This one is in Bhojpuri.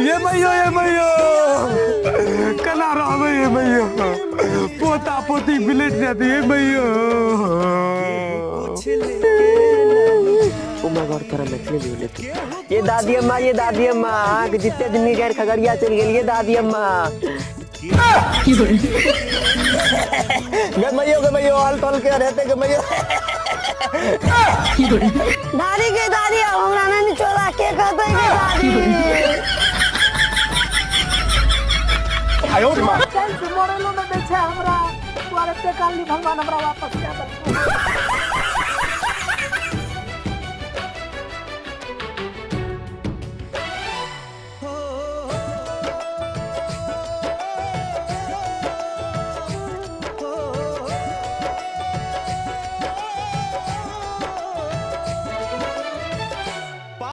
ये मैयो कना रहा ये मैयो पोता पोती बिलेट जाती है मैयो। ओ माय गॉड तोरा मैथिली भी लेती। ये दादी अम्मा जितने दिन गैर खगड़िया चल गेलिए दादी अम्मा। गमैयो हाल तोल के रहते गमैयो। दादी के दादी हमरा नहीं चोरा के कहते के दादी। आयो मां मोरेलो में बेचे हमरा तुम्हारे पे काली भगवान हमरा वापस क्या